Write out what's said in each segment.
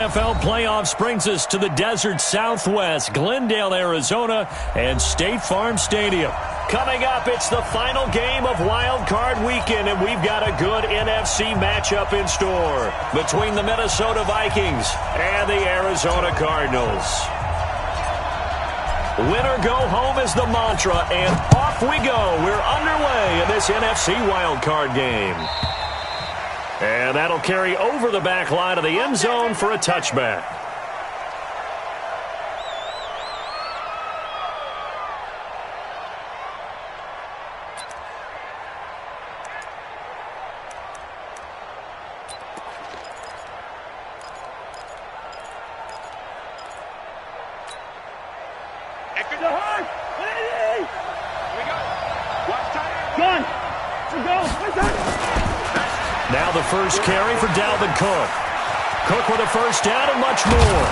NFL playoffs brings us to the desert Southwest, Glendale, Arizona, and State Farm Stadium. Coming up, it's the final game of Wild Card Weekend, and we've got a good NFC matchup in store between the Minnesota Vikings and the Arizona Cardinals. Win or go home is the mantra, and off we go. We're underway in this NFC Wild Card game. And that'll carry over the back line of the end zone for a touchback. Now the first carry for Dalvin Cook. Cook with a first down and much more.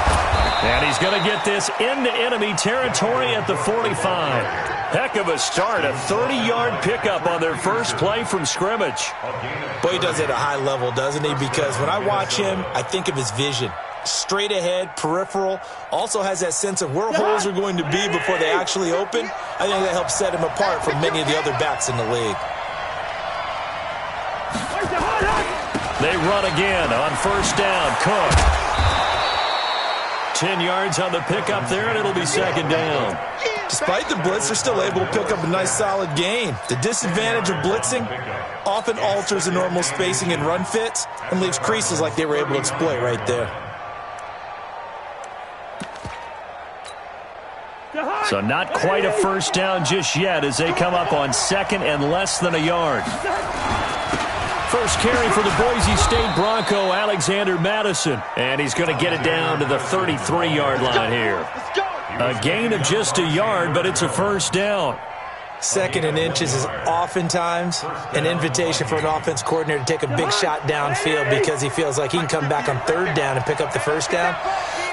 And he's going to get this into enemy territory at the 45. Heck of a start, a 30-yard pickup on their first play from scrimmage. Boy, he does it at a high level, doesn't he? Because when I watch him, I think of his vision. Straight ahead, peripheral, also has that sense of where holes are going to be before they actually open. I think that helps set him apart from many of the other backs in the league. They run again on first down. Cook. 10 yards on the pickup there, and it'll be second down. Despite the blitz, they're still able to pick up a nice, solid gain. The disadvantage of blitzing often alters the normal spacing and run fits and leaves creases like they were able to exploit right there. So not quite a first down just yet as they come up on second and less than a yard. First carry for the Boise State Bronco, Alexander Madison. And he's going to get it down to the 33-yard line here. A gain of just a yard, but it's a first down. Second and inches is oftentimes an invitation for an offense coordinator to take a big shot downfield because he feels like he can come back on third down and pick up the first down.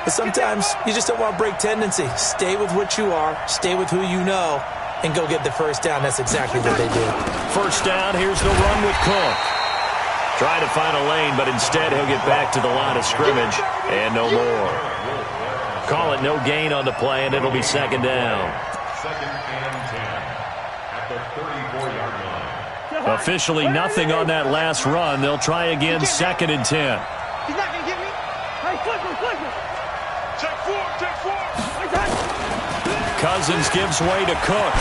But sometimes you just don't want to break tendency. Stay with what you are, stay with who you know, and go get the first down. That's exactly what they do. First down, here's the run with Cook. Trying to find a lane, but instead he'll get back to the line of scrimmage and no more. Call it no gain on the play, and it'll be second down. Second and 10 at the 34-yard line. Officially nothing on that last run. They'll try again, second and 10. He's not going to get me. Hey, flip him. Check four. Cousins gives way to Cook.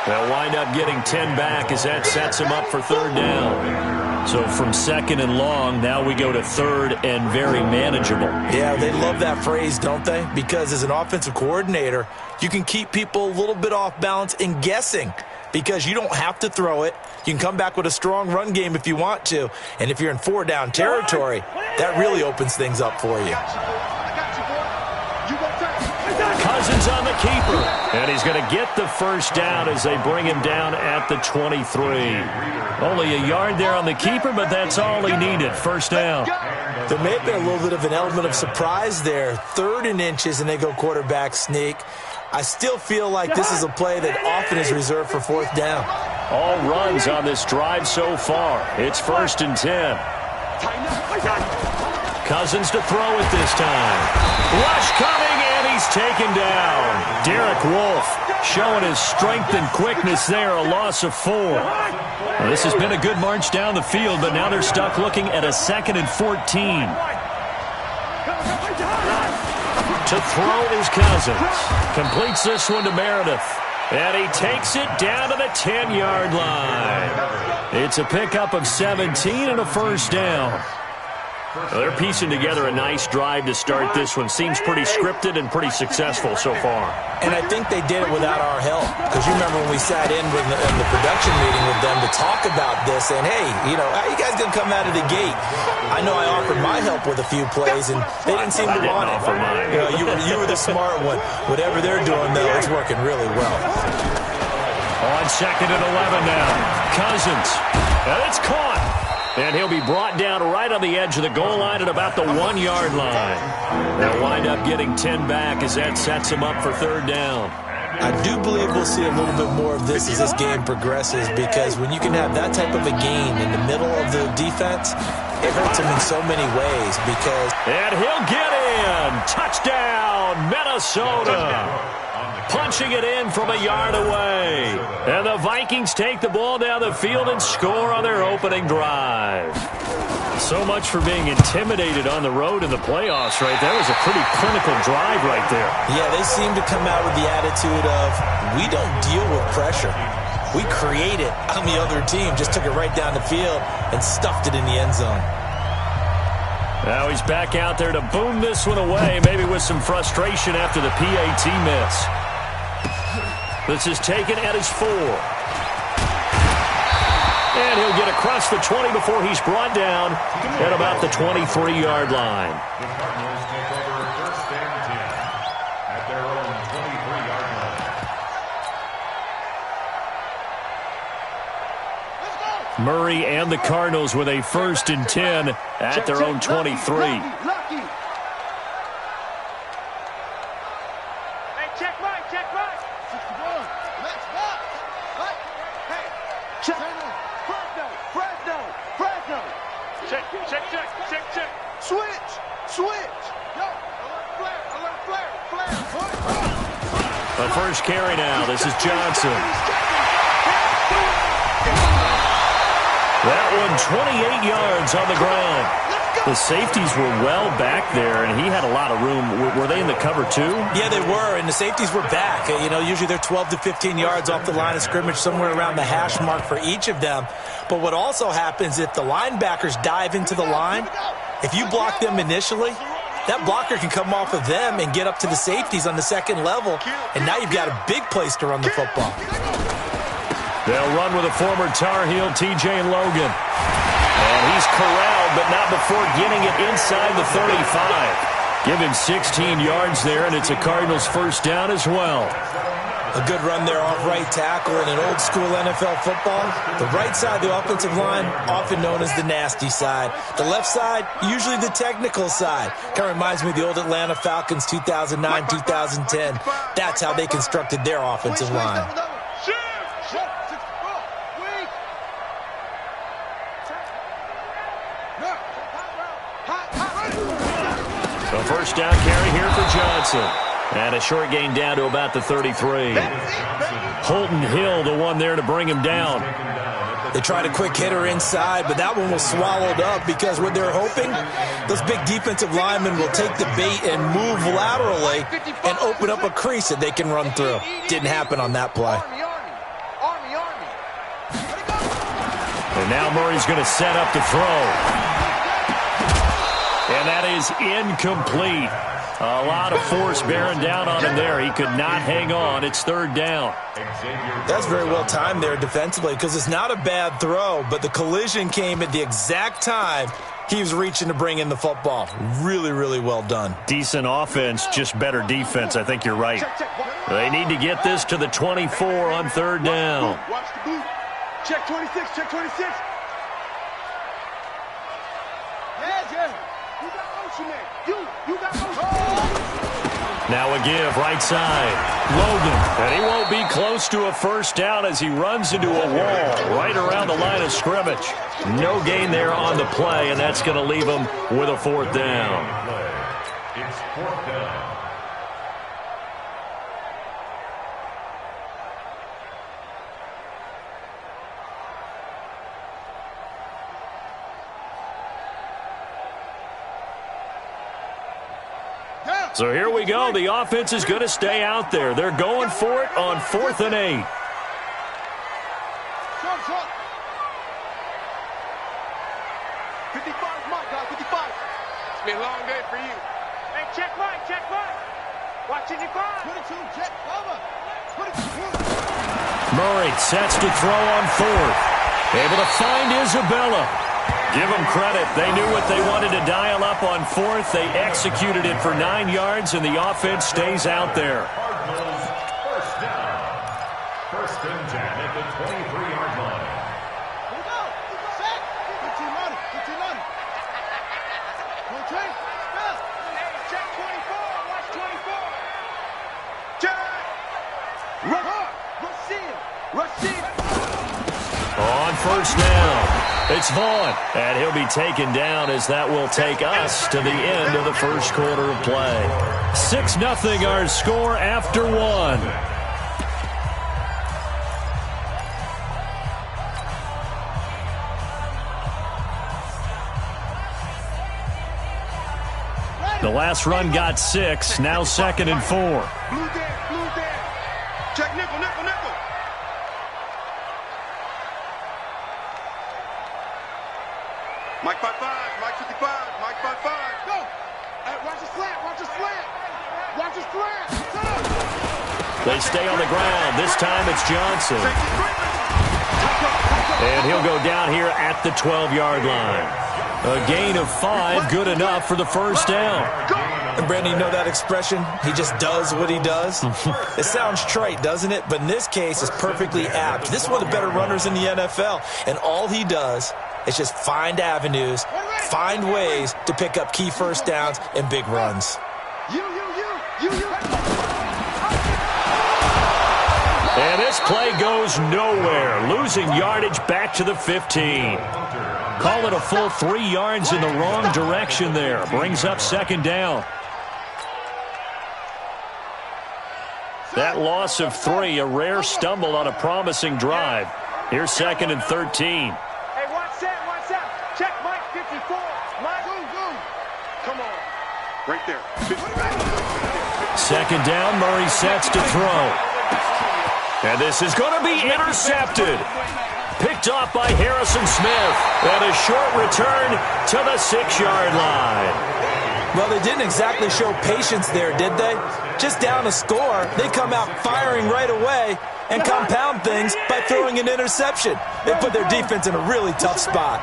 They'll wind up getting 10 back as that sets him up for third down. So from second and long, now we go to third and very manageable. Yeah, they love that phrase, don't they? Because as an offensive coordinator, you can keep people a little bit off balance and guessing because you don't have to throw it. You can come back with a strong run game if you want to. And if you're in four-down territory, that really opens things up for you. Cousins on the keeper, and he's going to get the first down as they bring him down at the 23. Only a yard there on the keeper, but that's all he needed. First down. There may have been a little bit of an element of surprise there. Third and inches, and they go quarterback sneak. I still feel like this is a play that often is reserved for fourth down. All runs on this drive so far. It's first and 10. Cousins to throw it this time. Rush coming, and he's taken down. Derek Wolfe showing his strength and quickness there, a loss of 4. Well, this has been a good march down the field, but now they're stuck looking at a second and 14. To throw is Cousins. Completes this one to Meredith. And he takes it down to the 10-yard line. It's a pickup of 17 and a first down. Well, they're piecing together a nice drive to start this one. Seems pretty scripted and pretty successful so far. And I think they did it without our help. Because you remember when we sat in with the production meeting with them to talk about this, and hey, you know, how you guys going to come out of the gate? I know I offered my help with a few plays, and they didn't seem to want it. You know, you were the smart one. Whatever they're doing, though, it's working really well. On second and 11 now. Cousins. And it's caught. And he'll be brought down right on the edge of the goal line at about the 1-yard line. They'll wind up getting 10 back as that sets him up for third down. I do believe we'll see a little bit more of this as this game progresses, because when you can have that type of a gain in the middle of the defense, it hurts him in so many ways. And he'll get in. Touchdown, Minnesota. Punching it in from a yard away. And the Vikings take the ball down the field and score on their opening drive. So much for being intimidated on the road in the playoffs, right? That was a pretty clinical drive right there. Yeah, they seem to come out with the attitude of, we don't deal with pressure. We create it on the other team. Just took it right down the field and stuffed it in the end zone. Now he's back out there to boom this one away, maybe with some frustration after the PAT miss. This is taken at his 4. And he'll get across the 20 before he's brought down at about the 23-yard line. The Cardinals take over first and 10 at their own 23-yard line. Murray and the Cardinals with a first and 10 at their own 23. Hey, check right. 61. Let's box. Hey, check. Fresno. Check. Switch. Yo, alert flare. The first carry now. This is Johnson. That one 28 yards on the ground. The safeties were well back there, and he had a lot of room. Were they in the cover too? Yeah, they were, and the safeties were back. You know, usually they're 12 to 15 yards off the line of scrimmage, somewhere around the hash mark for each of them. But what also happens, if the linebackers dive into the line, if you block them initially, that blocker can come off of them and get up to the safeties on the second level, and now you've got a big place to run the football. They'll run with a former Tar Heel, TJ Logan. And he's corralled, but not before getting it inside the 35. Give him 16 yards there, and it's a Cardinals first down as well. A good run there off right tackle in an old-school NFL football. The right side of the offensive line, often known as the nasty side. The left side, usually the technical side. Kind of reminds me of the old Atlanta Falcons 2009, 2010. That's how they constructed their offensive line. The first down carry here for Johnson. And a short gain down to about the 33. Holton Hill, the one there to bring him down. They tried a quick hitter inside, but that one was swallowed up because what they're hoping, those big defensive linemen will take the bait and move laterally and open up a crease that they can run through. Didn't happen on that play. And now Murray's going to set up to throw. And that is incomplete. A lot of force bearing down on him there. He could not hang on. It's third down. That's very well timed there defensively, because it's not a bad throw, but the collision came at the exact time he was reaching to bring in the football. Really, really well done. Decent offense, just better defense. I think you're right. They need to get this to the 24 on third down. Watch the boot. Check 26. Yeah. You got motion there. You got motion. Now a give, right side. Logan. And he won't be close to a first down as he runs into a wall right around the line of scrimmage. No gain there on the play, and that's going to leave him with a fourth down. It's fourth down. So here we go. The offense is going to stay out there. They're going for it on 4th and 8. Short. It's 55, Mike, guys, 55. It's been a long day for you. Hey, check right. Watching your five. 22, check, over. 22. Murray sets to throw on 4th. Able to find Isabella. Give them credit. They knew what they wanted to dial up on 4th. They executed it for 9 yards, and the offense stays out there. Cardinals first down. First and 10 at the 23-yard line. Here we go. Set. 15 money. Hey, check 24. Watch 24. Check. first down. It's Vaughn, and he'll be taken down as that will take us to the end of the first quarter of play. 6-0 our score after one. The last run got 6, now 2nd and 4. Blue there. Check nickel. Mike 5-5, Mike 55, Mike 5-5, go! Hey, watch the slant. They stay on the ground. This time it's Johnson. And he'll go down here at the 12-yard line. A gain of 5, good enough for the first down. And Brandon, you know that expression? He just does what he does. It sounds trite, doesn't it? But in this case, it's perfectly apt. This is one of the better runners in the NFL. And all he does is just find avenues, find ways to pick up key first downs and big runs. And this play goes nowhere, losing yardage back to the 15. Call it a full 3 yards in the wrong direction there. Brings up 2nd down. That loss of 3, a rare stumble on a promising drive. Here's 2nd and 13. Hey, watch out. Check Mike 54. Mike, go. Come on. Right there. 2nd down, Murray sets to throw. And this is going to be intercepted. Picked off by Harrison Smith. And a short return to the 6-yard line. Well, they didn't exactly show patience there, did they? Just down a score, they come out firing right away and compound things by throwing an interception. They put their defense in a really tough spot.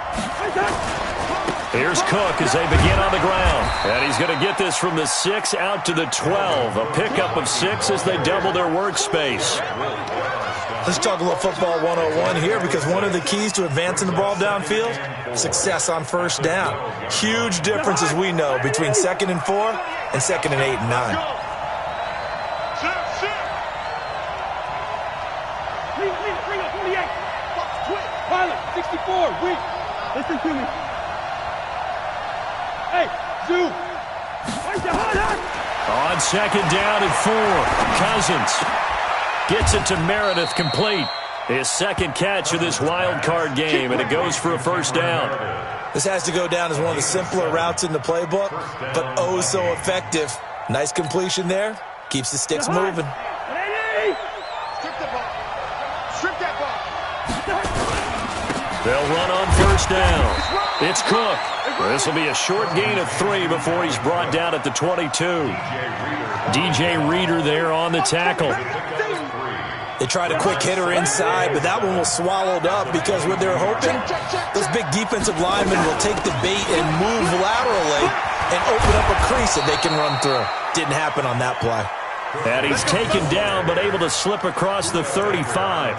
Here's Cook as they begin on the ground. And he's going to get this from the 6 out to the 12. A pickup of 6 as they double their workspace. Let's talk a little football 101 here, because one of the keys to advancing the ball downfield, success on first down. Huge difference, as we know, between 2nd and 4 and 2nd and 8 and 9. Bring up 48. Pilot, 64, weak. Listen to me. Hey, Zoo. On 2nd down and 4, Cousins gets it to Meredith, complete. His 2nd catch of this wild card game, and it goes for a first down. This has to go down as one of the simpler routes in the playbook, but oh so effective. Nice completion there. Keeps the sticks moving. Strip that ball. They'll run on first down. It's Cook. This will be a short gain of 3 before he's brought down at the 22. DJ Reader there on the tackle. They tried a quick hitter inside, but that one was swallowed up because what they're hoping, those big defensive linemen will take the bait and move laterally and open up a crease that they can run through. Didn't happen on that play. And he's taken down, but able to slip across the 35.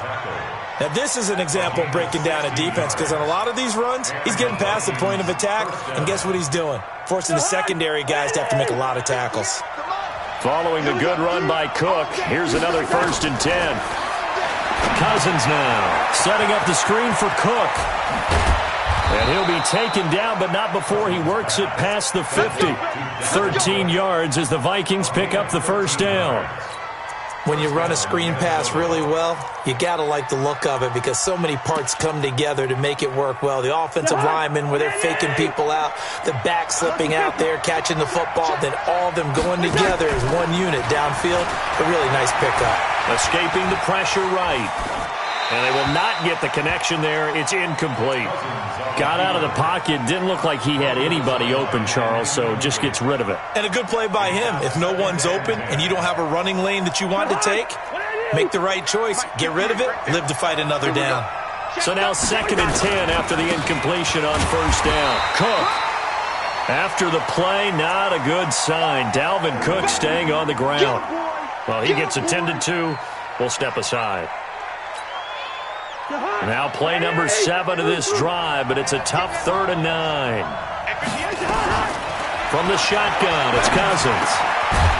Now, this is an example of breaking down a defense, because on a lot of these runs, he's getting past the point of attack, and guess what he's doing? Forcing the secondary guys to have to make a lot of tackles. Following the good run by Cook, here's another 1st and 10. Cousins now setting up the screen for Cook. And he'll be taken down, but not before he works it past the 50. 13 yards as the Vikings pick up the first down. When you run a screen pass really well, you got to like the look of it, because so many parts come together to make it work well. The offensive linemen, where they're faking people out, the back slipping out there, catching the football, then all of them going together as one unit downfield. A really nice pickup. Escaping the pressure right. And they will not get the connection there. It's incomplete. Got out of the pocket. Didn't look like he had anybody open, Charles, so just gets rid of it. And a good play by him. If no one's open and you don't have a running lane that you want to take, make the right choice. Get rid of it. Live to fight another down. So now 2nd and 10 after the incompletion on first down. Cook. After the play, not a good sign. Dalvin Cook staying on the ground. Well, he gets attended to. We'll step aside. Now play number 7 of this drive, but it's a tough 3rd and 9. From the shotgun, it's Cousins.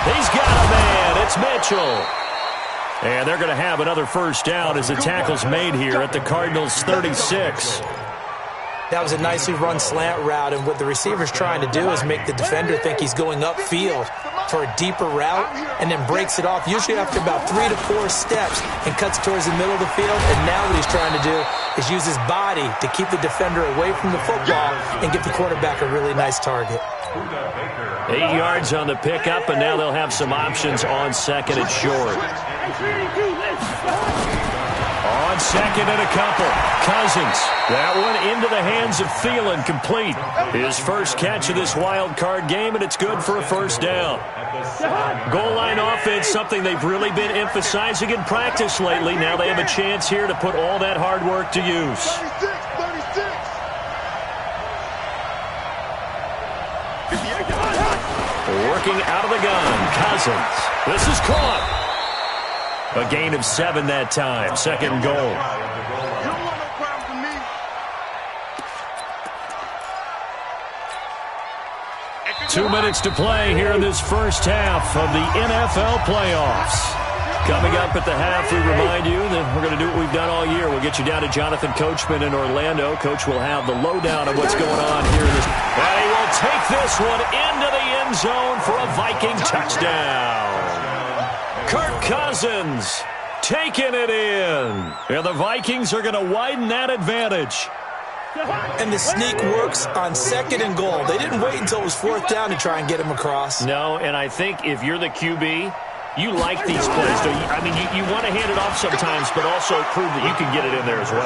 He's got a man. It's Mitchell. And they're going to have another first down as the tackle's made here at the Cardinals' 36. That was a nicely run slant route, and what the receiver's trying to do is make the defender think he's going upfield for a deeper route and then breaks it off, usually after about 3 to 4 steps, and cuts towards the middle of the field. And now what he's trying to do is use his body to keep the defender away from the football and give the quarterback a really nice target. 8 yards on the pickup, and now they'll have some options on second and short. On second and a couple, Cousins. That one into the hands of Thielen, complete. His first catch of this wild card game, and it's good for a first down. Goal line offense, something they've really been emphasizing in practice lately. Now they have a chance here to put all that hard work to use. 36. Working out of the gun, Cousins. This is caught. A gain of 7 that time. Second goal. You don't want no problems with me. 2 minutes to play here in this first half of the NFL playoffs. Coming up at the half, we remind you that we're going to do what we've done all year. We'll get you down to Jonathan Coachman in Orlando. Coach will have the lowdown of what's going on here in this. And he will take this one into the end zone for a Viking touchdown. Kirk Cousins taking it in. And the Vikings are going to widen that advantage. And the sneak works on second and goal. They didn't wait until it was 4th down to try and get him across. No, and I think if you're the QB, you like these plays. I mean, you want to hand it off sometimes, but also prove that you can get it in there as well.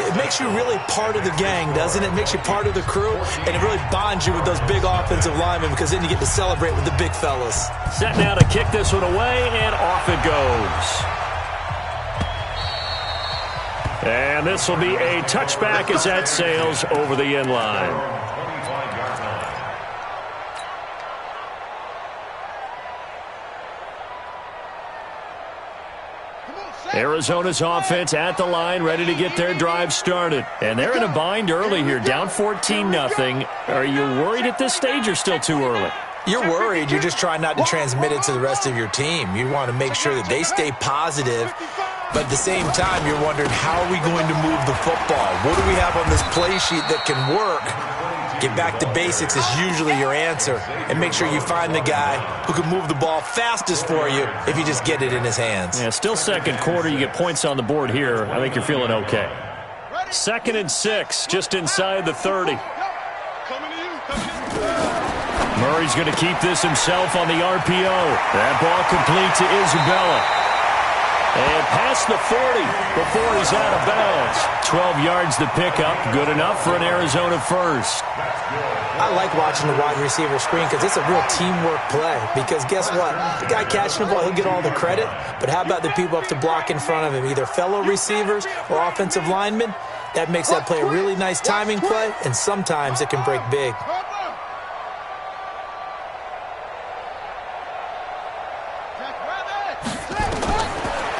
It makes you really part of the gang, doesn't it? It makes you part of the crew, and it really bonds you with those big offensive linemen because then you get to celebrate with the big fellas. Set now to kick this one away, and off it goes. And this will be a touchback as that sails over the end line. Arizona's offense at the line, ready to get their drive started. And they're in a bind early here, down 14-0. Are you worried at this stage or still too early? You're worried. You're just trying not to transmit it to the rest of your team. You want to make sure that they stay positive. But at the same time, you're wondering, how are we going to move the football? What do we have on this play sheet that can work? Get back to basics is usually your answer. And make sure you find the guy who can move the ball fastest for you if you just get it in his hands. Yeah, still second quarter. You get points on the board here. I think you're feeling okay. 2nd and 6, just inside the 30. Murray's going to keep this himself on the RPO. That ball complete to Isabella. And past the 40 before he's out of bounds. 12 yards to pick up. Good enough for an Arizona first. I like watching the wide receiver screen because it's a real teamwork play. Because guess what? The guy catching the ball, he'll get all the credit. But how about the people up to block in front of him? Either fellow receivers or offensive linemen. That makes that play a really nice timing play. And sometimes it can break big.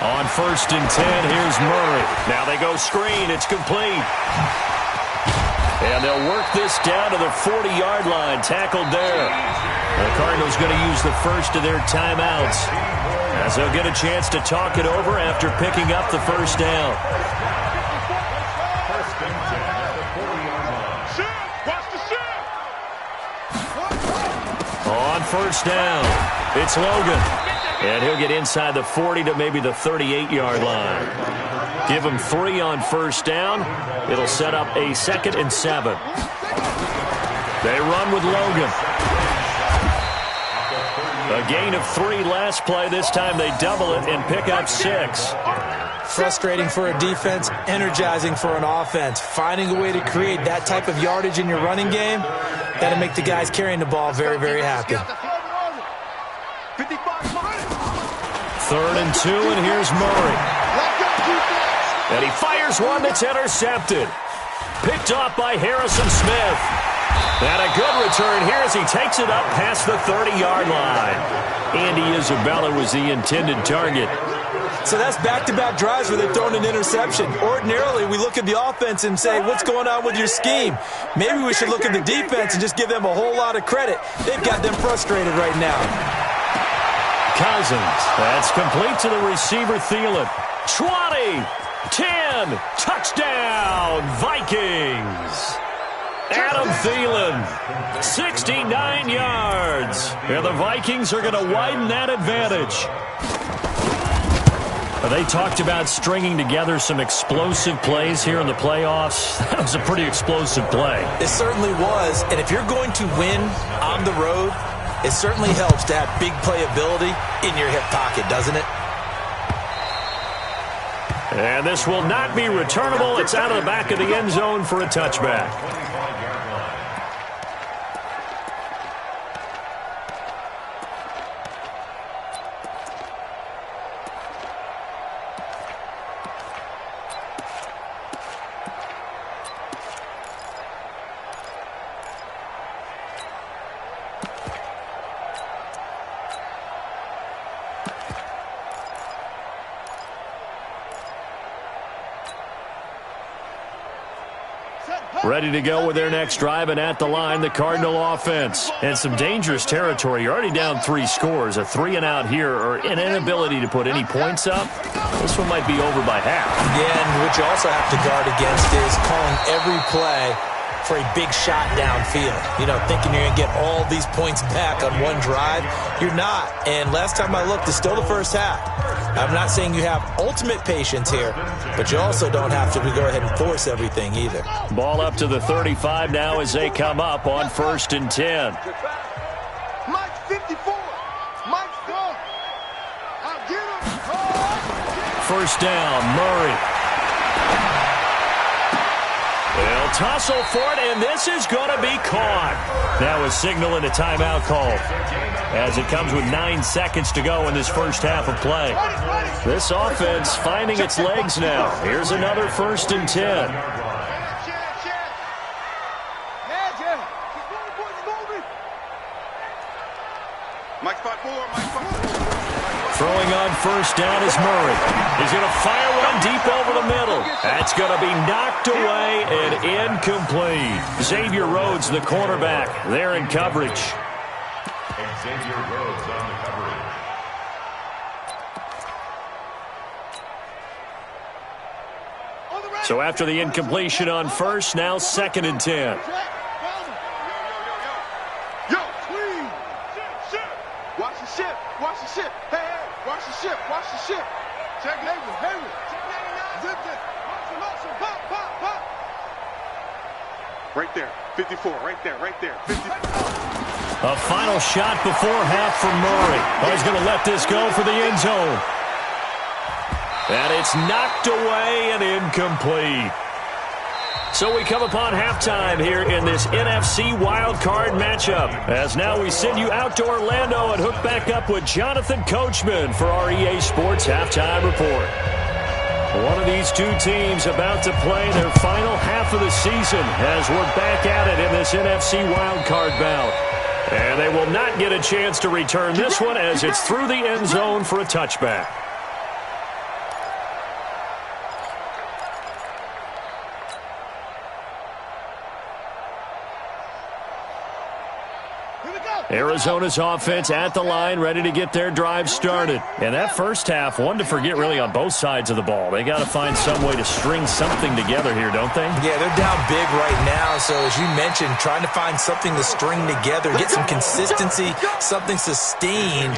On 1st and 10, here's Murray. Now they go screen. It's complete. And they'll work this down to the 40-yard line. Tackled there. The Cardinals going to use the first of their timeouts as they'll get a chance to talk it over after picking up the first down. On 1st down, it's Logan. And he'll get inside the 40 to maybe the 38-yard line. Give him 3 on 1st down. It'll set up a 2nd and 7. They run with Logan. A gain of 3 last play. This time they double it and pick up 6. Frustrating for a defense, energizing for an offense. Finding a way to create that type of yardage in your running game, that'll make the guys carrying the ball very, very happy. 3rd and 2, and here's Murray. And he fires one that's intercepted. Picked off by Harrison Smith. And a good return here as he takes it up past the 30-yard line. Andy Isabella was the intended target. So that's back-to-back drives where they've thrown an interception. Ordinarily, we look at the offense and say, what's going on with your scheme? Maybe we should look at the defense and just give them a whole lot of credit. They've got them frustrated right now. Cousins. That's complete to the receiver, Thielen. 20, 10, touchdown, Vikings. Adam Thielen, 69 yards. And the Vikings are going to widen that advantage. They talked about stringing together some explosive plays here in the playoffs. That was a pretty explosive play. It certainly was. And if you're going to win on the road, it certainly helps to have big playability in your hip pocket, doesn't it? And this will not be returnable. It's out of the back of the end zone for a touchback. Ready to go with their next drive, and at the line, the Cardinal offense. And some dangerous territory. You're already down 3 scores. A 3-and-out here, or an inability to put any points up. This one might be over by half. Yeah, and what you also have to guard against is calling every play for a big shot downfield. You know, thinking you're going to get all these points back on one drive. You're not. And last time I looked, it's still the first half. I'm not saying you have ultimate patience here, but you also don't have to go ahead and force everything either. Ball up to the 35 now as they come up on 1st and 10. Mike 54. Mike's gone. I'll get him. First down, Murray. They'll tussle for it, and this is going to be caught. Now a signal and a timeout call as it comes with 9 seconds to go in this first half of play. This offense finding its legs now. Here's another 1st and 10. Throwing on first down is Murray. He's going to fire one deep over the middle. That's going to be knocked away and incomplete. Xavier Rhodes, the cornerback, there in coverage. Xavier Rhodes on the coverage. So after the incompletion on first, now 2nd and 10. Watch the ship. Watch the ship. Hey, hey. Watch the ship. Watch the ship. Check Hayward. Hayward. Check 99. Zip it. Motion. Pop, pop, pop. Right there. 54. Right there. Right there. 54. A final shot before half from Murray. Oh, he's going to let this go for the end zone. And it's knocked away and incomplete. So we come upon halftime here in this NFC wildcard matchup. As now we send you out to Orlando and hook back up with Jonathan Coachman for our EA Sports Halftime Report. One of these two teams about to play their final half of the season as we're back at it in this NFC wildcard bout. And they will not get a chance to return this one as it's through the end zone for a touchback. Arizona's offense at the line, ready to get their drive started. And that first half, one to forget really on both sides of the ball. They got to find some way to string something together here, don't they? Yeah, they're down big right now. So as you mentioned, trying to find something to string together, get some consistency, something sustained,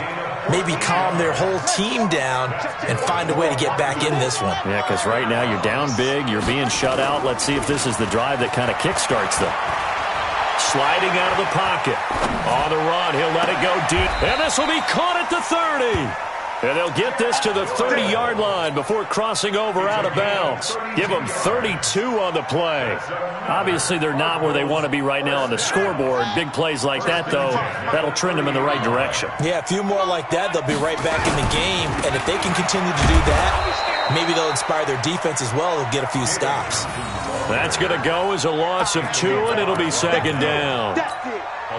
maybe calm their whole team down and find a way to get back in this one. Yeah, because right now you're down big, you're being shut out. Let's see if this is the drive that kind of kickstarts them. Sliding out of the pocket. On the run, he'll let it go deep. And this will be caught at the 30. And they'll get this to the 30-yard line before crossing over out of bounds. Give them 32 on the play. Obviously, they're not where they want to be right now on the scoreboard. Big plays like that, though, that'll trend them in the right direction. Yeah, a few more like that, they'll be right back in the game. And if they can continue to do that, maybe they'll inspire their defense as well. They'll get a few stops. That's going to go as a loss of 2, and it'll be 2nd down.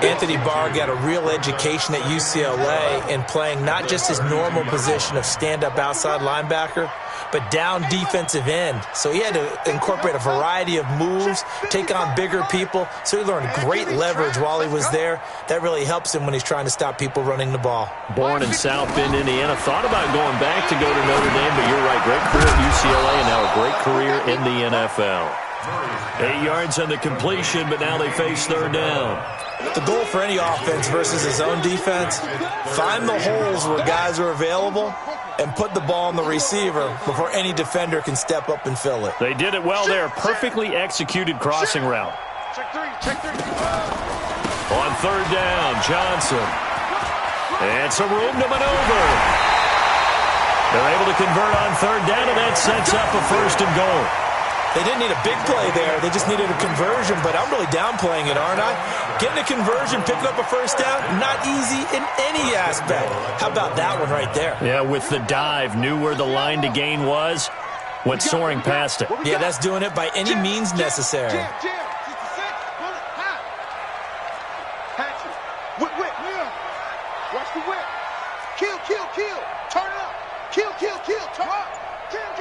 Anthony Barr got a real education at UCLA in playing not just his normal position of stand-up outside linebacker, but down defensive end. So he had to incorporate a variety of moves, take on bigger people. So he learned great leverage while he was there. That really helps him when he's trying to stop people running the ball. Born in South Bend, Indiana. Thought about going back to go to Notre Dame, but you're right. Great career at UCLA and now a great career in the NFL. 8 yards on the completion, but now they face third down. The goal for any offense versus his own defense, find the holes where guys are available and put the ball on the receiver before any defender can step up and fill it. They did it well there. Perfectly executed crossing route. Check three. On third down, Johnson. And some room to maneuver. They're able to convert on third down, and that sets up a first and goal. They didn't need a big play there. They just needed a conversion, but I'm really downplaying it, aren't I? Getting a conversion, picking up a first down, not easy in any aspect. How about that one right there? Yeah, with the dive, knew where the line to gain was, went soaring past it. Yeah, that's doing it by any means necessary. Watch the whip. Kill. Turn it up. Kill. Turn up. Kill.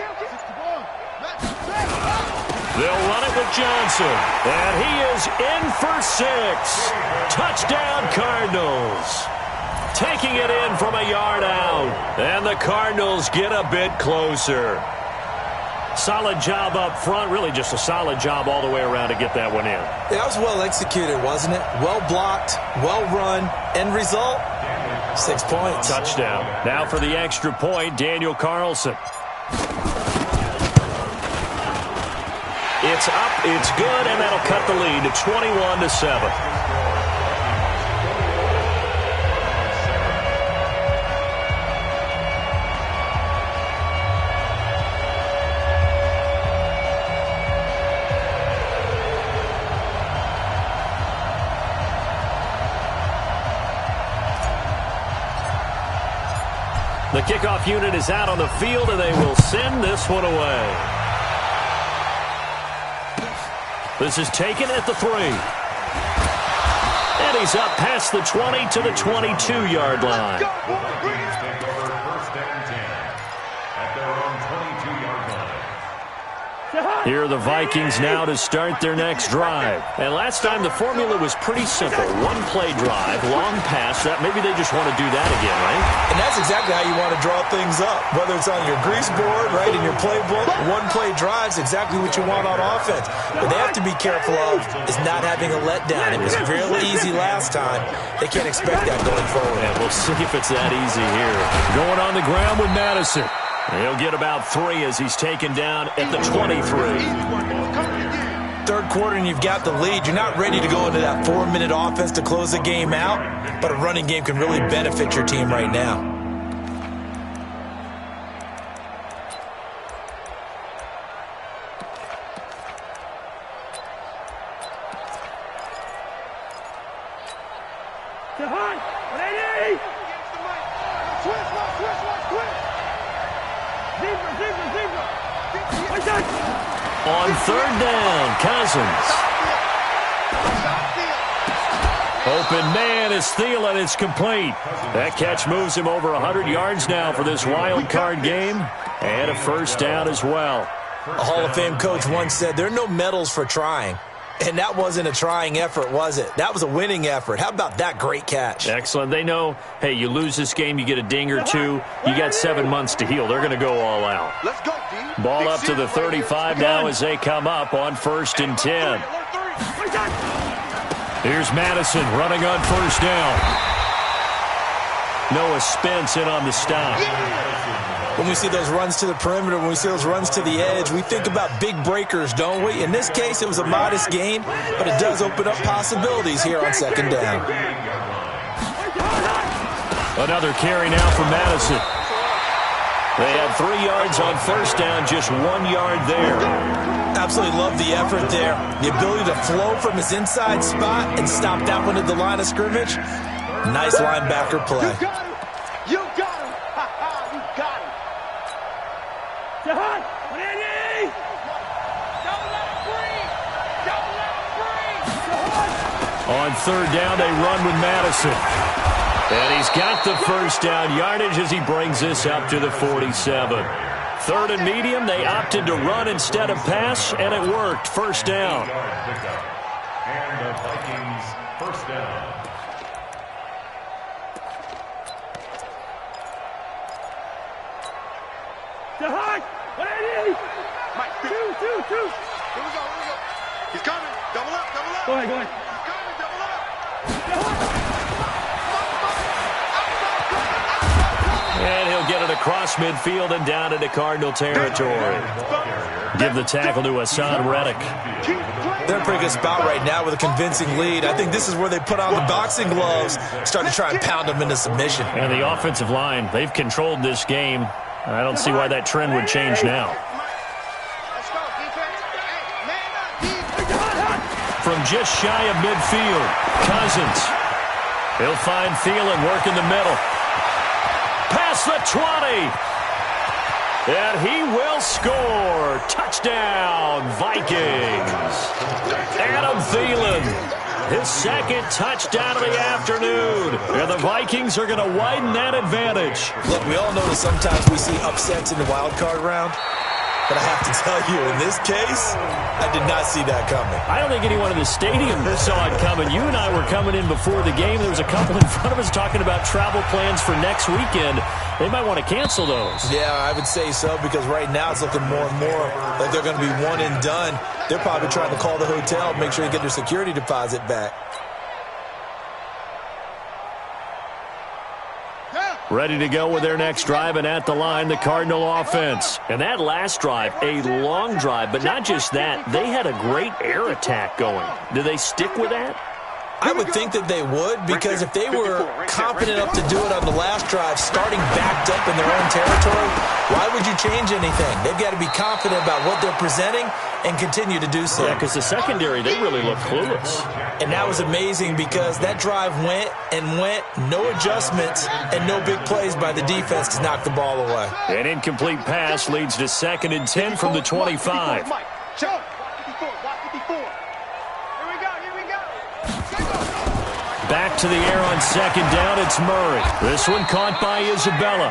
They'll run it with Johnson, and he is in for 6. Touchdown, Cardinals. Taking it in from a yard out, and the Cardinals get a bit closer. Solid job up front, really just a solid job all the way around to get that one in. That was well executed, wasn't it? Well blocked, well run. End result, 6 points. Touchdown. Now for the extra point, Daniel Carlson. It's up, it's good, and that'll cut the lead to 21-7. The kickoff unit is out on the field, and they will send this one away. This is taken at the 3. And he's up past the 20 to the 22-yard line. Take over first and 10 at their own 22-yard line. Here are the Vikings now to start their next drive. And last time the formula was pretty simple. One-play drive, long pass. That maybe they just want to do that again, right? And that's exactly how you want to draw things up. Whether it's on your grease board, right, in your playbook, one-play drive's exactly what you want on offense. What they have to be careful of is not having a letdown. It was fairly easy last time. They can't expect that going forward. And we'll see if it's that easy here. Going on the ground with Madison. He'll get about 3 as he's taken down at the 23. Third quarter and you've got the lead. You're not ready to go into that 4-minute offense to close the game out, but a running game can really benefit your team right now. On third down, Cousins. Open man is Thielen. It's complete. That catch moves him over 100 yards now for this wild card game. And a first down as well. A Hall of Fame coach once said, there are no medals for trying. And that wasn't a trying effort, was it? That was a winning effort. How about that great catch? Excellent. They know, hey, you lose this game, you get a ding or 2. You got 7 months to heal. They're going to go all out. Let's go, D. Ball up to the 35 now as they come up on 1st and 10. Here's Madison running on first down. Noah Spence in on the stop. When we see those runs to the perimeter, when we see those runs to the edge, we think about big breakers, don't we? In this case, it was a modest gain, but it does open up possibilities here on second down. Another carry now for Madison. They had 3 yards on first down, just 1 yard there. Absolutely love the effort there. The ability to flow from his inside spot and stop that one at the line of scrimmage. Nice linebacker play. You got him. You got him. Don't let him breathe. Don't let him breathe. On third down, they run with Madison. And he's got the first down yardage as he brings this up to the 47. Third and medium, they opted to run instead of pass, and it worked. First down. And the Vikings first down. Mike, two. Here we go. He's coming. Double up. Go ahead. He's coming. Double up. And he'll get it across midfield and down into Cardinal territory. Give the tackle to Hassan Reddick. They're in a pretty good spot right now with a convincing lead. I think this is where they put on the boxing gloves, start to try and pound them into submission. And the offensive line, they've controlled this game. I don't see why that trend would change now. From just shy of midfield, Cousins. He'll find Thielen working the middle. Past the 20. And he will score. Touchdown, Vikings. Adam Thielen, his second touchdown of the afternoon. And the Vikings are going to widen that advantage. Look, we all know that sometimes we see upsets in the wild card round. But I have to tell you, in this case, I did not see that coming. I don't think anyone in the stadium saw it coming. You and I were coming in before the game. There was a couple in front of us talking about travel plans for next weekend. They might want to cancel those. Yeah, I would say so, because right now it's looking more and more like they're going to be one and done. They're probably trying to call the hotel, make sure they get their security deposit back. Ready to go with their next drive, and at the line, the Cardinal offense. And that last drive, a long drive, but not just that. They had a great air attack going. Do they stick with that? I would think that they would, because if they were confident enough to do it on the last drive, starting backed up in their own territory, why would you change anything? They've got to be confident about what they're presenting and continue to do so. Yeah, because the secondary, they really look clueless. And that was amazing, because that drive went, no adjustments, and no big plays by the defense to knock the ball away. An incomplete pass leads to 2nd and 10 from the 25. Back to the air on 2nd down, it's Murray. This one caught by Isabella.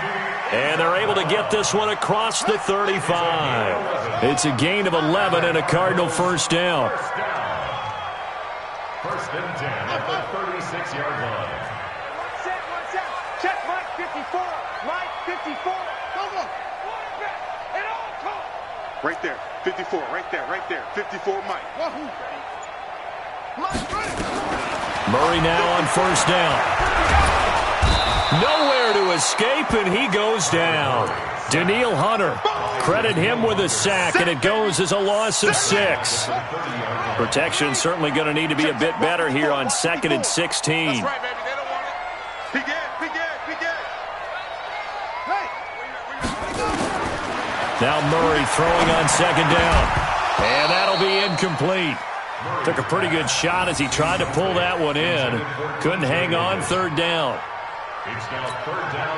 And they're able to get this one across the 35. It's a gain of 11 and a Cardinal first down. First and 10 at the 36-yard line. One set. Check Mike 54. Mike 54. Go. And all talk. Right there. 54. Right there. 54 Mike. Mike, Murray now on first down. Nowhere to escape, and he goes down. Daniil Hunter, credit him with a sack, and it goes as a loss of 6. Protection certainly going to need to be a bit better here on 2nd and 16. That's right, baby. They don't want it. Be good. Now Murray throwing on 2nd down. And that'll be incomplete. Took a pretty good shot as he tried to pull that one in. Couldn't hang on 3rd down. It's now 3rd down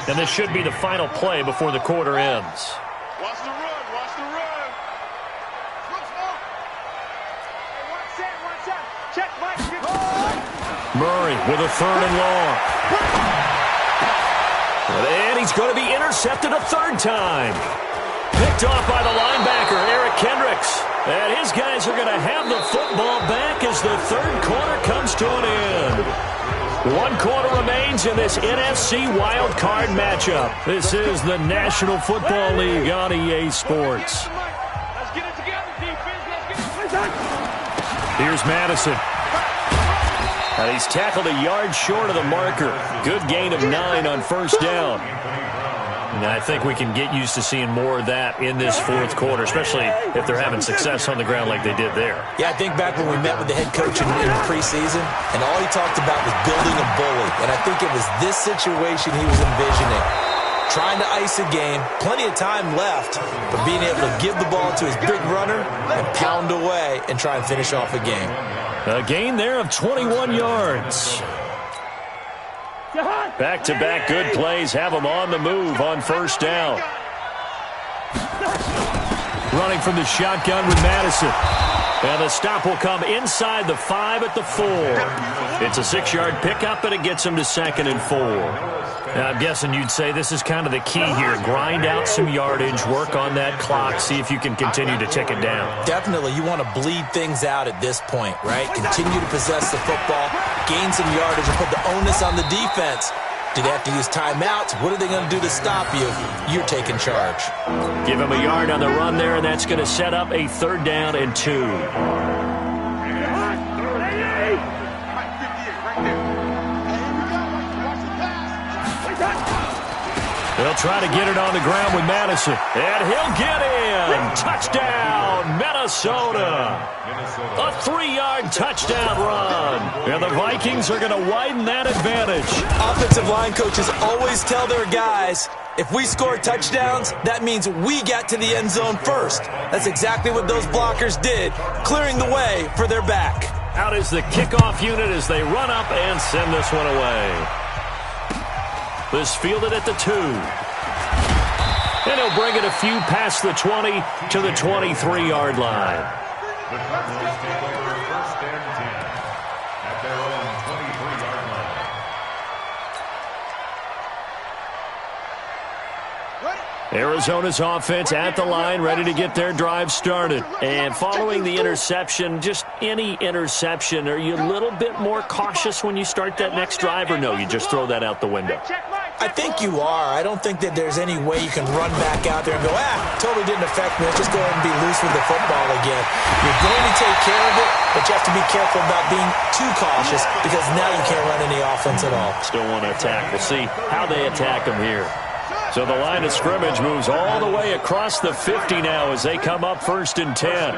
and And this should be the final play before the quarter ends. Watch the run. One set. Check Mike 54. Murray with a 3rd and long. And he's going to be intercepted a 3rd time. Picked off by the linebacker, Eric Kendricks. And his guys are going to have the football back as the 3rd quarter comes to an end. 1 quarter remains in this NFC wild card matchup. This is the National Football League on EA Sports. Let's get it together, defense. Here's Madison. And he's tackled a yard short of the marker. Good gain of 9 on first down. And I think we can get used to seeing more of that in this 4th quarter, especially if they're having success on the ground like they did there. Yeah, I think back when we met with the head coach in preseason, and all he talked about was building a bully. And I think it was this situation he was envisioning. Trying to ice a game, plenty of time left, but being able to give the ball to his big runner and pound away and try and finish off a game. A gain there of 21 yards. Back-to-back good plays have him on the move on first down. Running from the shotgun with Madison. And the stop will come inside the 5 at the 4. It's a 6-yard pickup, and it gets him to 2nd and 4. Now, I'm guessing you'd say this is kind of the key here. Grind out some yardage, work on that clock, see if you can continue to tick it down. Definitely. You want to bleed things out at this point, right? Continue to possess the football, gain some yardage, and put the onus on the defense. Do they have to use timeouts? What are they going to do to stop you? You're taking charge. Give him a yard on the run there, and that's going to set up a 3rd down and 2. They'll try to get it on the ground with Madison. And he'll get in. Touchdown, Minnesota. A 3-yard touchdown run. And the Vikings are going to widen that advantage. Offensive line coaches always tell their guys, if we score touchdowns, that means we got to the end zone first. That's exactly what those blockers did, clearing the way for their back. Out is the kickoff unit as they run up and send this one away. This fielded at the 2. And he'll bring it a few past the 20 to the 23-yard line. The Cardinals take over 1st and 10 at their own 23-yard line. Arizona's offense at the line, ready to get their drive started. And following the interception, just any interception, are you a little bit more cautious when you start that next drive, or no, you just throw that out the window? I think you are. I don't think that there's any way you can run back out there and go, totally didn't affect me. Let's just go ahead and be loose with the football again. You're going to take care of it, but you have to be careful about being too cautious because now you can't run any offense at all. Still want to attack. We'll see how they attack them here. So the line of scrimmage moves all the way across the 50 now as they come up 1st and 10.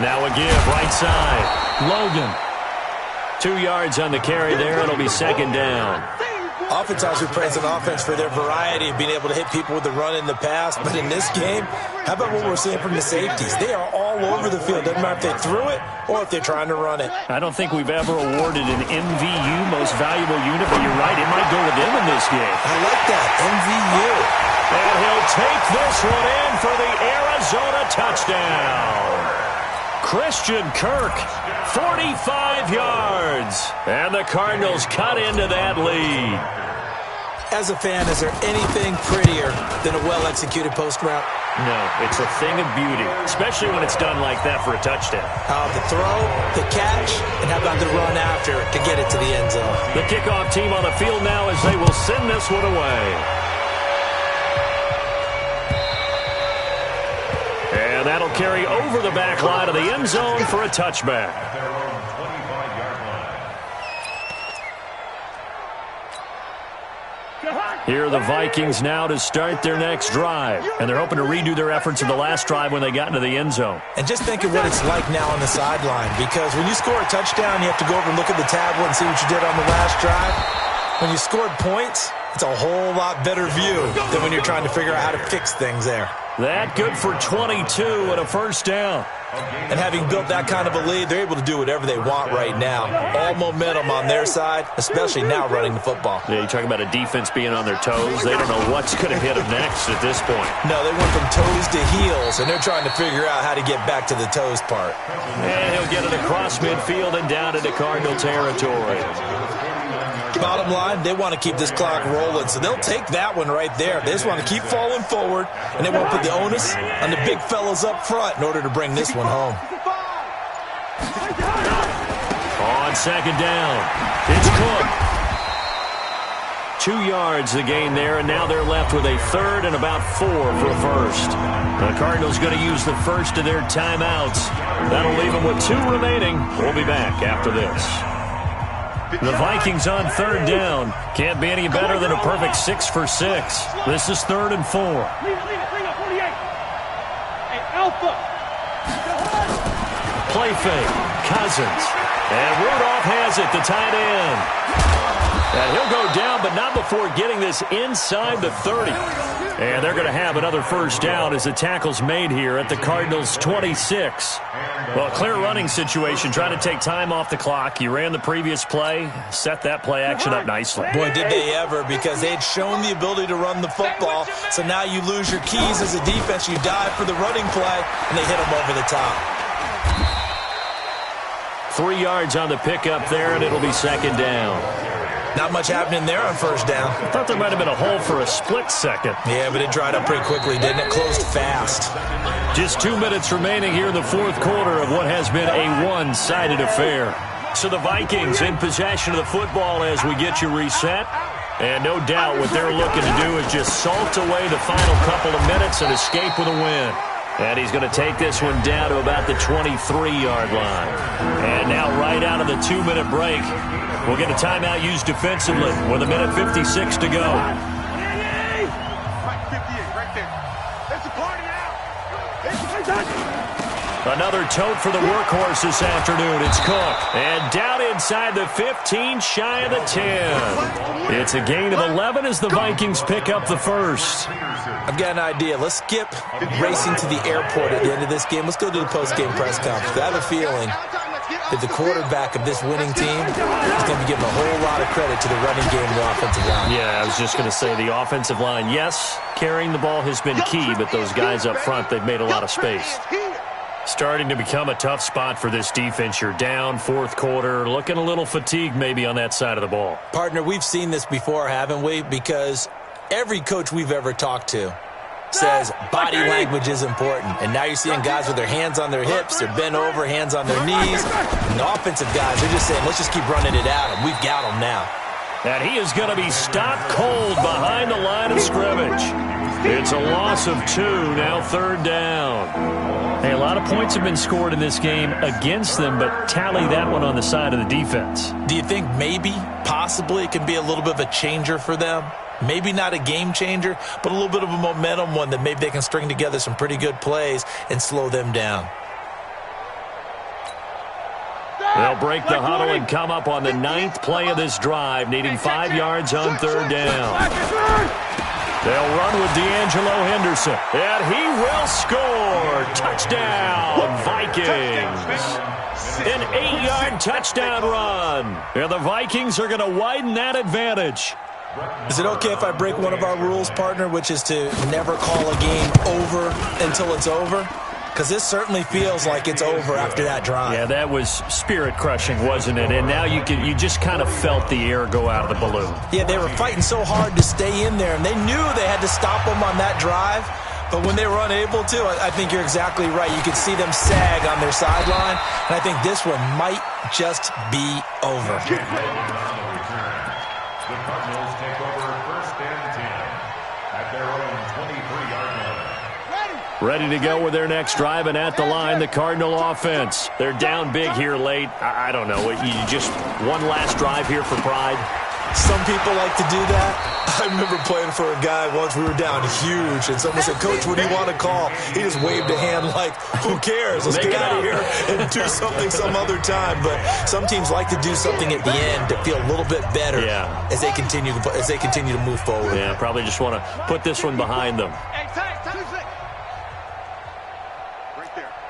Now a give, right side. Logan. 2 yards on the carry there. It'll be 2nd down. Oftentimes we praise an offense for their variety of being able to hit people with the run in the pass. But in this game, how about what we're seeing from the safeties? They are all over the field. Doesn't matter if they threw it or if they're trying to run it. I don't think we've ever awarded an MVU, most valuable unit, but you're right. It might go to them in this game. I like that, MVU. And he'll take this one in for the Arizona touchdown. Christian Kirk, 45 yards. And the Cardinals cut into that lead. As a fan, is there anything prettier than a well-executed post route? No, it's a thing of beauty, especially when it's done like that for a touchdown. The throw, the catch, and how about the run after to get it to the end zone? The kickoff team on the field now as they will send this one away. And that'll carry over the back line of the end zone for a touchback. Here are the Vikings now to start their next drive. And they're hoping to redo their efforts in the last drive when they got into the end zone. And just think of what it's like now on the sideline. Because when you score a touchdown, you have to go over and look at the tablet and see what you did on the last drive. When you scored points, it's a whole lot better view than when you're trying to figure out how to fix things there. That good for 22 and a 1st down. And having built that kind of a lead, they're able to do whatever they want right now. All momentum on their side, especially now running the football. Yeah, you talk about a defense being on their toes. They don't know what's going to hit them next at this point. No, they went from toes to heels, and they're trying to figure out how to get back to the toes part. And he'll get it across midfield and down into Cardinal territory. Bottom line, they want to keep this clock rolling, so they'll take that one right there. They just want to keep falling forward, and they won't put the onus on the big fellas up front in order to bring this one home. On 2nd down, it's Cook. 2 yards the gain there, and now they're left with a 3rd and about 4 for a 1st. The Cardinals going to use the first of their timeouts. That'll leave them with 2 remaining. We'll be back after this. The Vikings on 3rd down. Can't be any better than a perfect 6 for 6. This is 3rd and 4. Play fake. Cousins. And Rudolph has it, the tight end. And he'll go down, but not before getting this inside the 30. And they're going to have another first down as the tackle's made here at the Cardinals' 26. Well, clear running situation, trying to take time off the clock. You ran the previous play, set that play action up nicely. Boy, did they ever, because they'd shown the ability to run the football. So now you lose your keys as a defense. You dive for the running play, and they hit them over the top. 3 yards on the pickup there, and it'll be second down. Not much happening there on first down. I thought there might have been a hole for a split second. Yeah, but it dried up pretty quickly, didn't it? Closed fast. Just 2 minutes remaining here in the fourth quarter of what has been a one-sided affair. So the Vikings in possession of the football as we get you reset. And no doubt what they're looking to do is just salt away the final couple of minutes and escape with a win. And he's going to take this one down to about the 23-yard line. And now right out of the 2-minute break, we'll get a timeout used defensively with 1:56 to go. Another tote for the workhorse this afternoon. It's Cook. And down inside the 15, shy of the 10. It's a gain of 11 as the Vikings pick up the first. I've got an idea. Let's skip racing to the airport at the end of this game. Let's go to the post-game press conference. I have a feeling that the quarterback of this winning team is going to be given a whole lot of credit to the running game and the offensive line. Yeah, I was just going to say the offensive line, yes, carrying the ball has been key, but those guys up front, they've made a lot of space. Starting to become a tough spot for this defense. You're down, fourth quarter, looking a little fatigued maybe on that side of the ball. Partner, we've seen this before, haven't we? Because every coach we've ever talked to says body language is important. And now you're seeing guys with their hands on their hips, they're bent over, hands on their knees. And the offensive guys, they're just saying, let's just keep running it at them. We've got them now. And he is going to be stopped cold behind the line of scrimmage. It's a loss of 2, now third down. Hey, a lot of points have been scored in this game against them, but tally that one on the side of the defense. Do you think maybe, possibly, it can be a little bit of a changer for them? Maybe not a game changer, but a little bit of a momentum one that maybe they can string together some pretty good plays and slow them down. They'll break the huddle and come up on the 9th play of this drive, needing 5 yards on third down. They'll run with D'Angelo Henderson, and he will score. Touchdown, Vikings. An 8-yard touchdown run. And the Vikings are going to widen that advantage. Is it okay if I break one of our rules, partner, which is to never call a game over until it's over? Because this certainly feels like it's over after that drive. Yeah, that was spirit-crushing, wasn't it? And now you just kind of felt the air go out of the balloon. Yeah, they were fighting so hard to stay in there, and they knew they had to stop them on that drive. But when they were unable to, I think you're exactly right. You could see them sag on their sideline, and I think this one might just be over. The Cardinals take over first and 10 at their own 23-yard line. Ready to go with their next drive, and at the line, the Cardinal offense. They're down big here late. I don't know. You just one last drive here for pride? Some people like to do that. I remember playing for a guy once. We were down huge, and someone said, "Coach, what do you want to call?" He just waved a hand like, who cares? Let's get out of here and do something some other time. But some teams like to do something at the end to feel a little bit better as they continue to move forward. Yeah, probably just want to put this one behind them.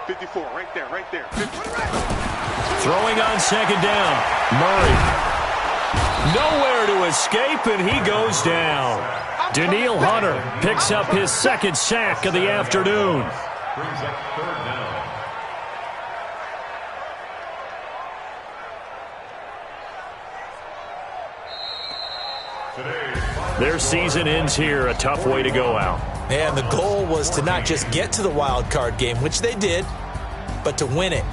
54, right there, right there. Throwing on second down, Murray. Nowhere to escape, and he goes down. Daniil Hunter picks up his second sack of the afternoon. Brings up third down. Their season ends here. A tough way to go out. And the goal was to not just get to the wild card game, which they did, but to win it.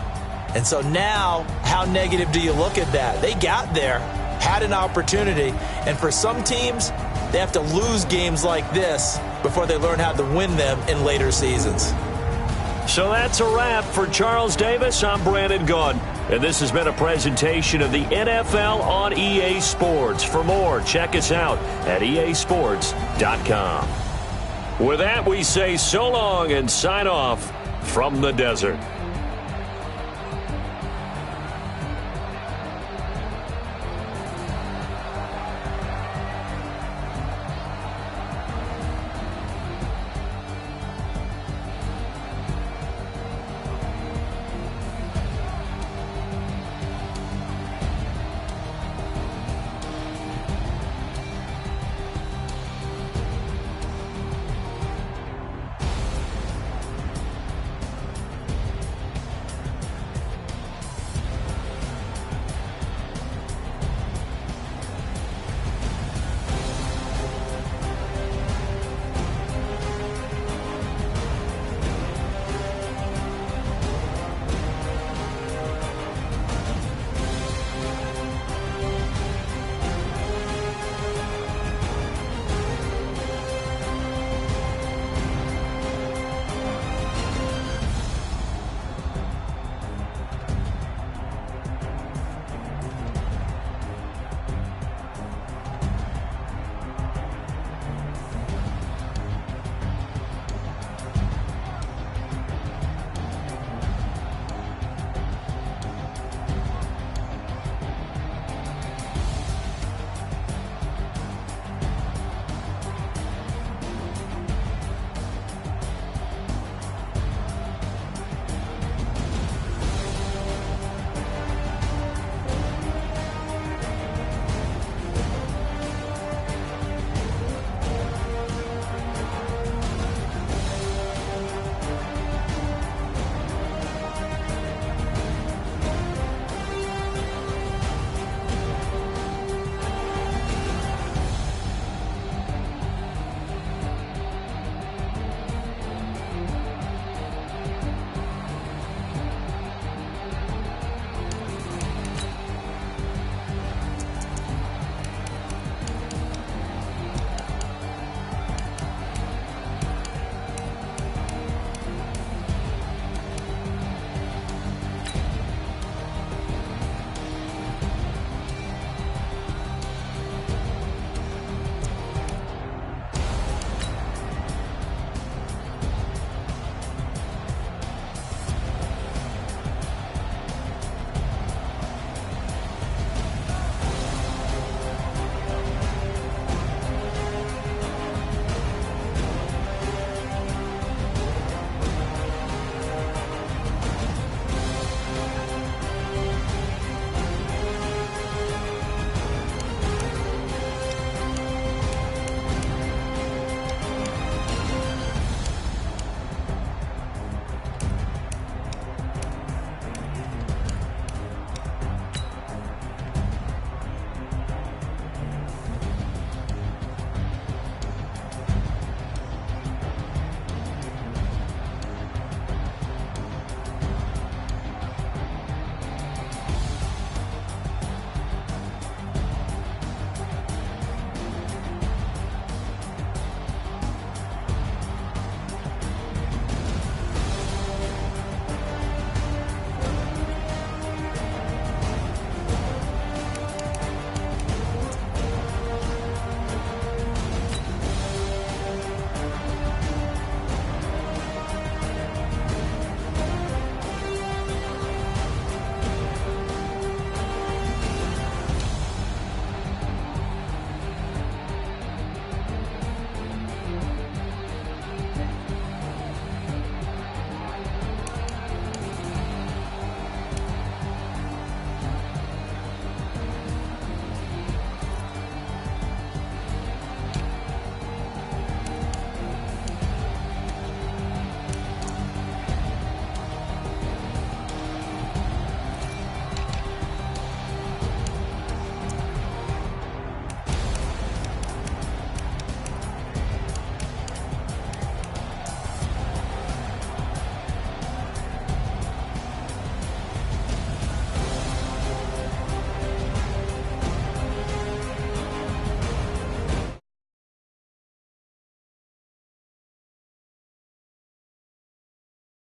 And so now, how negative do you look at that? They got there, had an opportunity, and for some teams, they have to lose games like this before they learn how to win them in later seasons. So that's a wrap for Charles Davis. I'm Brandon Gunn, and this has been a presentation of the NFL on EA Sports. For more, check us out at easports.com. With that, we say so long and sign off from the desert.